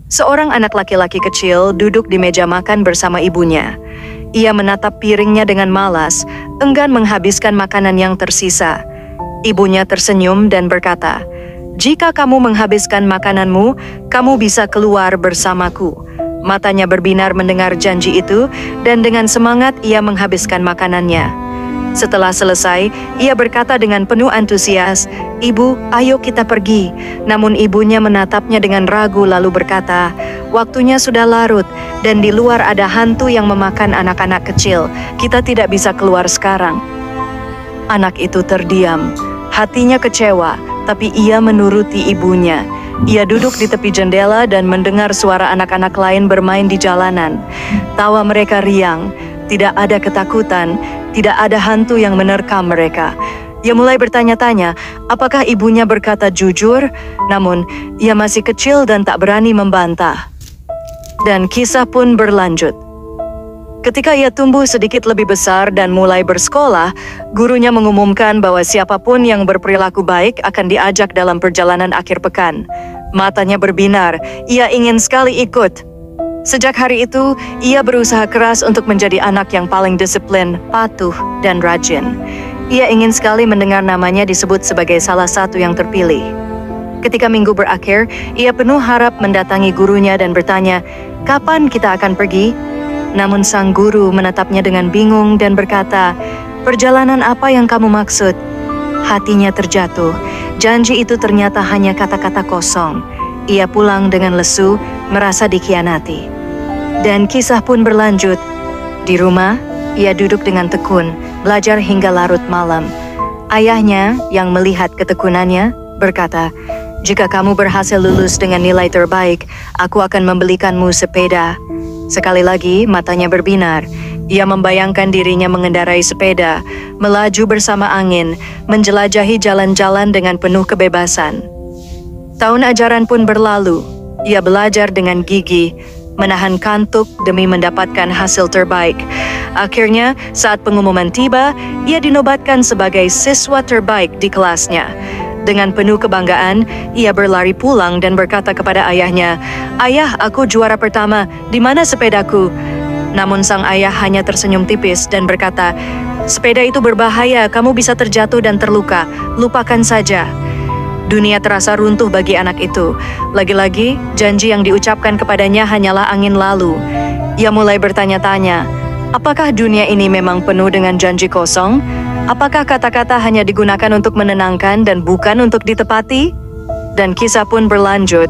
Seorang anak laki-laki kecil duduk di meja makan bersama ibunya. Ia menatap piringnya dengan malas, enggan menghabiskan makanan yang tersisa. Ibunya tersenyum dan berkata, "Jika kamu menghabiskan makananmu, kamu bisa keluar bersamaku." Matanya berbinar mendengar janji itu, dan dengan semangat ia menghabiskan makanannya. Setelah selesai, ia berkata dengan penuh antusias, "Ibu, ayo kita pergi." Namun ibunya menatapnya dengan ragu lalu berkata, "Waktunya sudah larut, dan di luar ada hantu yang memakan anak-anak kecil. Kita tidak bisa keluar sekarang." Anak itu terdiam. Hatinya kecewa, tapi ia menuruti ibunya. Ia duduk di tepi jendela dan mendengar suara anak-anak lain bermain di jalanan. Tawa mereka riang, tidak ada ketakutan, tidak ada hantu yang menerkam mereka. Ia mulai bertanya-tanya, apakah ibunya berkata jujur? Namun, ia masih kecil dan tak berani membantah. Dan kisah pun berlanjut. Ketika ia tumbuh sedikit lebih besar dan mulai bersekolah, gurunya mengumumkan bahwa siapapun yang berperilaku baik akan diajak dalam perjalanan akhir pekan. Matanya berbinar, ia ingin sekali ikut. Sejak hari itu, ia berusaha keras untuk menjadi anak yang paling disiplin, patuh, dan rajin. Ia ingin sekali mendengar namanya disebut sebagai salah satu yang terpilih. Ketika minggu berakhir, ia penuh harap mendatangi gurunya dan bertanya, "Kapan kita akan pergi?" Namun sang guru menatapnya dengan bingung dan berkata, "Perjalanan apa yang kamu maksud?" Hatinya terjatuh. Janji itu ternyata hanya kata-kata kosong. Ia pulang dengan lesu, merasa dikhianati. Dan kisah pun berlanjut. Di rumah, ia duduk dengan tekun, belajar hingga larut malam. Ayahnya yang melihat ketekunannya berkata, "Jika kamu berhasil lulus dengan nilai terbaik, aku akan membelikanmu sepeda." Sekali lagi matanya berbinar. Ia membayangkan dirinya mengendarai sepeda, melaju bersama angin, menjelajahi jalan-jalan dengan penuh kebebasan. Tahun ajaran pun berlalu. Ia belajar dengan gigih, menahan kantuk demi mendapatkan hasil terbaik. Akhirnya, saat pengumuman tiba, ia dinobatkan sebagai siswa terbaik di kelasnya. Dengan penuh kebanggaan, ia berlari pulang dan berkata kepada ayahnya, "Ayah, aku juara pertama, di mana sepedaku?" Namun sang ayah hanya tersenyum tipis dan berkata, "Sepeda itu berbahaya, kamu bisa terjatuh dan terluka, lupakan saja." Dunia terasa runtuh bagi anak itu. Lagi-lagi, janji yang diucapkan kepadanya hanyalah angin lalu. Ia mulai bertanya-tanya, apakah dunia ini memang penuh dengan janji kosong? Apakah kata-kata hanya digunakan untuk menenangkan dan bukan untuk ditepati? Dan kisah pun berlanjut.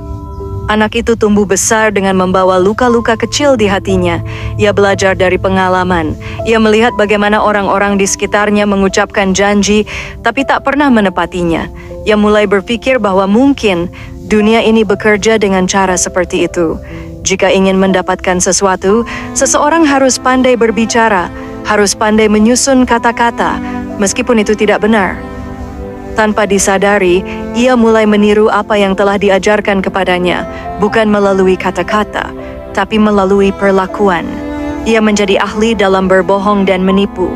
Anak itu tumbuh besar dengan membawa luka-luka kecil di hatinya. Ia belajar dari pengalaman. Ia melihat bagaimana orang-orang di sekitarnya mengucapkan janji, tapi tak pernah menepatinya. Ia mulai berpikir bahwa mungkin dunia ini bekerja dengan cara seperti itu. Jika ingin mendapatkan sesuatu, seseorang harus pandai berbicara, harus pandai menyusun kata-kata, meskipun itu tidak benar. Tanpa disadari, ia mulai meniru apa yang telah diajarkan kepadanya, bukan melalui kata-kata, tapi melalui perlakuan. Ia menjadi ahli dalam berbohong dan menipu.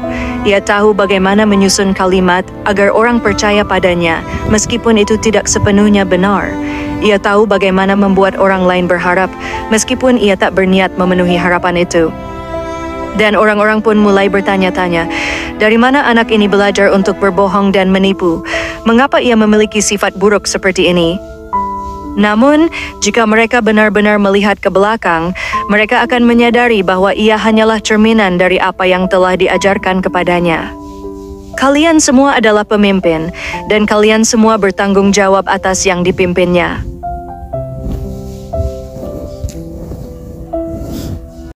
Ia tahu bagaimana menyusun kalimat agar orang percaya padanya, meskipun itu tidak sepenuhnya benar. Ia tahu bagaimana membuat orang lain berharap, meskipun ia tak berniat memenuhi harapan itu. Dan orang-orang pun mulai bertanya-tanya, dari mana anak ini belajar untuk berbohong dan menipu? Mengapa ia memiliki sifat buruk seperti ini? Namun, jika mereka benar-benar melihat ke belakang, mereka akan menyadari bahwa ia hanyalah cerminan dari apa yang telah diajarkan kepadanya. Kalian semua adalah pemimpin, dan kalian semua bertanggung jawab atas yang dipimpinnya.